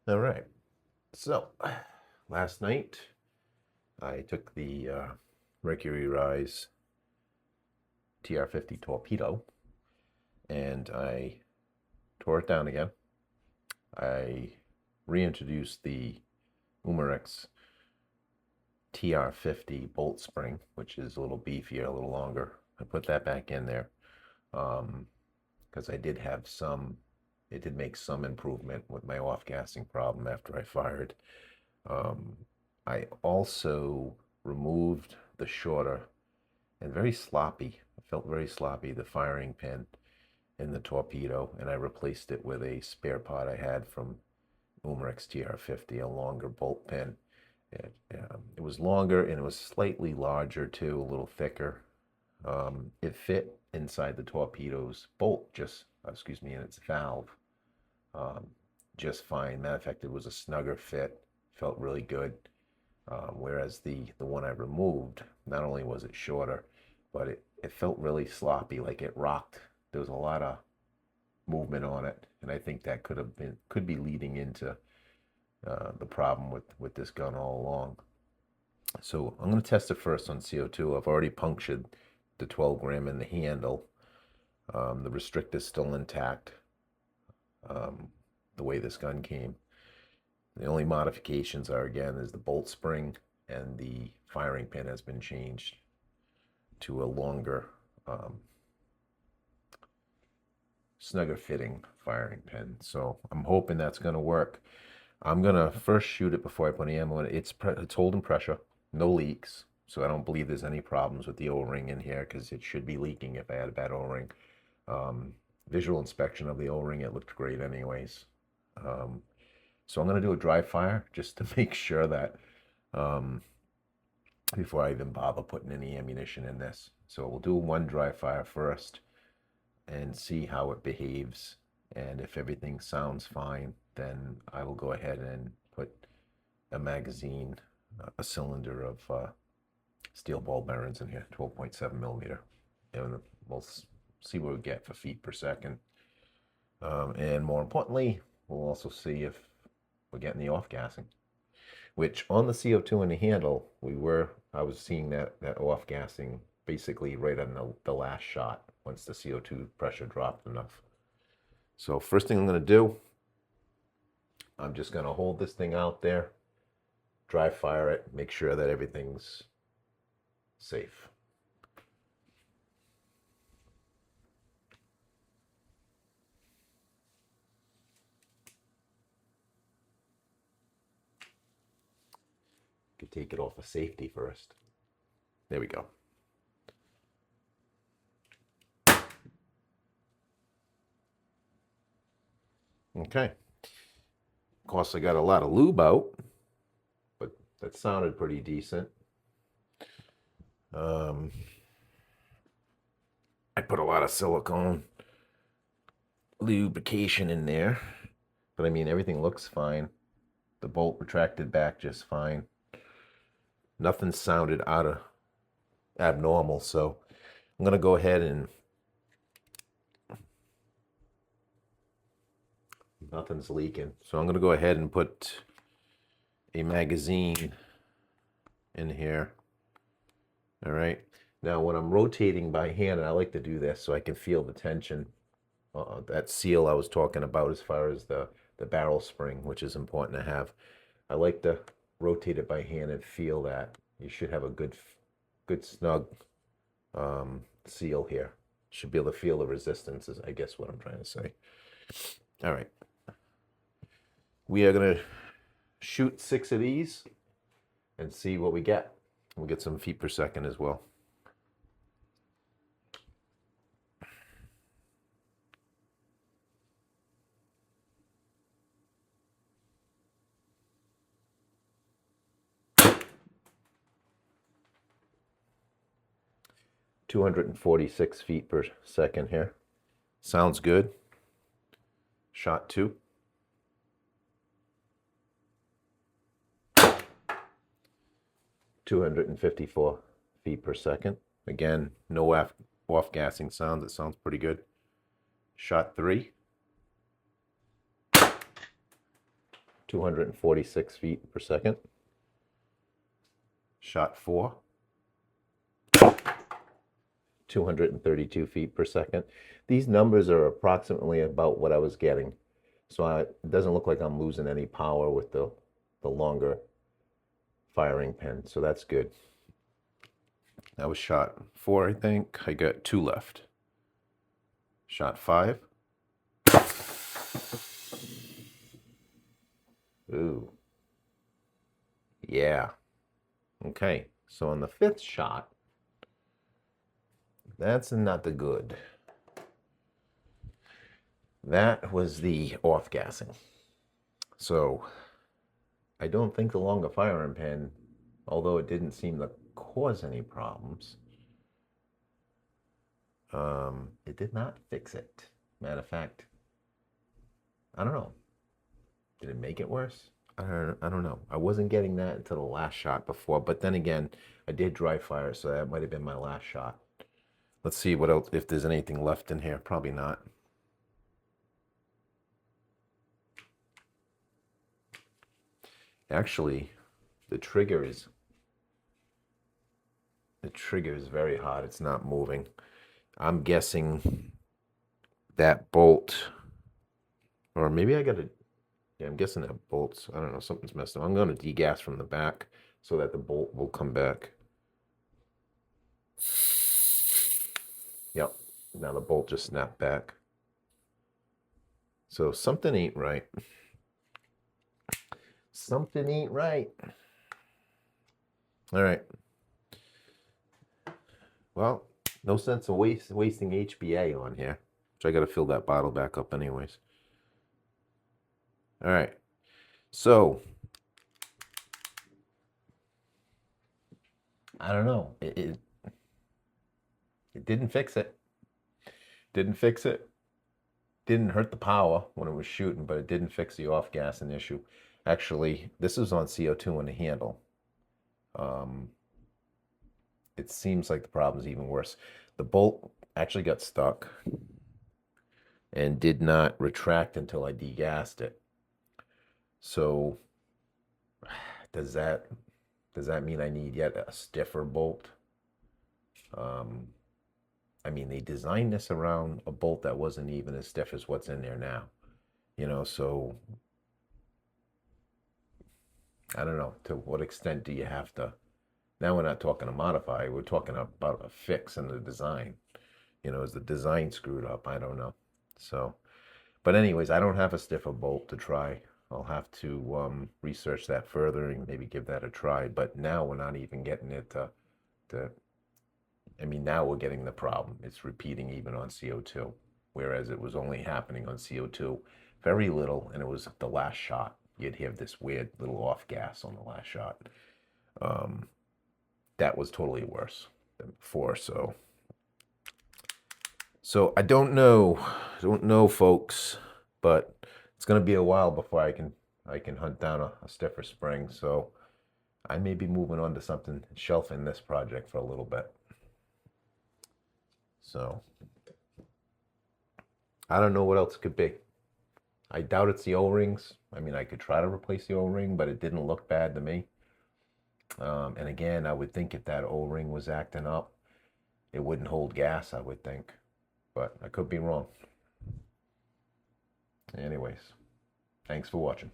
All right. So last night I took the Mercury Rise TR50 Torpedo and I tore it down again. I reintroduced the Umarex TR50 bolt spring, which is a little beefier, a little longer. I put that back in there because I did have it did make some improvement with my off-gassing problem after I fired. I also removed the shorter and very sloppy, I felt very sloppy, the firing pin in the torpedo, and I replaced it with a spare part I had from Umarex TR50, a longer bolt pin. It was longer and it was slightly larger too, a little thicker. It fit inside the torpedo's bolt, in its valve, um, just fine. Matter of fact, it was a snugger fit, felt really good. Whereas the one I removed, not only was it shorter, but it felt really sloppy, like it rocked. There was a lot of movement on it, and I think that could be leading into the problem with this gun all along. So I'm going to test it first on CO2. I've already punctured the 12 gram in the handle. The restrictor is still intact, the way this gun came. The only modifications are, again, is the bolt spring and the firing pin has been changed to a longer, snugger fitting firing pin. So I'm hoping that's going to work. I'm going to first shoot it before I put any ammo in it. It's holding pressure, no leaks. So I don't believe there's any problems with the O-ring in here because it should be leaking if I had a bad O-ring. Visual inspection of the O-ring, it looked great anyways. So I'm going to do a dry fire just to make sure that before I even bother putting any ammunition in this. So we'll do one dry fire first and see how it behaves. And if everything sounds fine, then I will go ahead and put a magazine, a cylinder of steel ball bearings in here, 12.7 millimeter. And we'll see what we get for feet per second. And more importantly, we'll also see if we're getting the off-gassing, which on the CO2 in the handle, I was seeing that off-gassing basically right on the last shot once the CO2 pressure dropped enough. So first thing I'm going to do, I'm just going to hold this thing out there, dry fire it, make sure that everything's safe. Could take it off of safety first. There we go. Okay. Of course, I got a lot of lube out, but that sounded pretty decent. I put a lot of silicone lubrication in there, but I mean, everything looks fine. The bolt retracted back just fine. Nothing sounded out of abnormal, so I'm going to go ahead and nothing's leaking. So I'm going to go ahead and put a magazine in here. All right. Now, when I'm rotating by hand, and I like to do this so I can feel the tension, that seal I was talking about as far as the barrel spring, which is important to have. I like to rotate it by hand and feel that. You should have a good snug seal here. Should be able to feel the resistance is, I guess, what I'm trying to say. All right. We are going to shoot 6 of these and see what we get. We'll get some feet per second as well. .246 feet per second here. Sounds good. Shot 2. .254 feet per second. Again, no off-gassing sounds. It sounds pretty good. Shot 3. 246 feet per second. Shot 4, 232 feet per second. These numbers are approximately about what I was getting. So it doesn't look like I'm losing any power with the longer firing pin. So that's good. That was shot 4, I think. I got 2 left. Shot 5. Ooh. Yeah. Okay. So on the 5th shot, that's not the good. That was the off-gassing. So I don't think the longer firing pin, although it didn't seem to cause any problems, it did not fix it. Matter of fact, I don't know. Did it make it worse? I don't know. I wasn't getting that until the last shot before, but then again, I did dry fire, so that might have been my last shot. Let's see what else, if there's anything left in here. Probably not. Actually, the trigger is very hot. It's not moving. I'm guessing that bolt, or maybe I got to, yeah, I'm guessing that bolts, I don't know, something's messed up. I'm going to degas from the back so that the bolt will come back. Yep, now the bolt just snapped back. So something ain't right. Something ain't right. All right. Well, no sense of wasting HBA on here. So I got to fill that bottle back up anyways. All right. So I don't know. It didn't fix it. Didn't fix it. Didn't hurt the power when it was shooting, but it didn't fix the off-gassing issue. Actually, this is on CO2 in the handle. It seems like the problem's even worse. The bolt actually got stuck and did not retract until I degassed it. So does that mean I need yet a stiffer bolt? I mean, they designed this around a bolt that wasn't even as stiff as what's in there now. You know, so I don't know, to what extent do you have to, now we're not talking to modify, we're talking about a fix in the design. You know, is the design screwed up? I don't know. So, but anyways, I don't have a stiffer bolt to try. I'll have to research that further and maybe give that a try. But now we're not even getting it to I mean, now we're getting the problem. It's repeating even on CO2, whereas it was only happening on CO2 very little, and it was the last shot. You'd have this weird little off gas on the last shot. That was totally worse than before. So I don't know, folks, but it's gonna be a while before I can hunt down a stiffer spring. So I may be moving on to something, shelving this project for a little bit. So I don't know what else it could be. I doubt it's the O-rings. I mean, I could try to replace the O-ring, but it didn't look bad to me. And again, I would think if that O-ring was acting up, it wouldn't hold gas, I would think. But I could be wrong. Anyways, thanks for watching.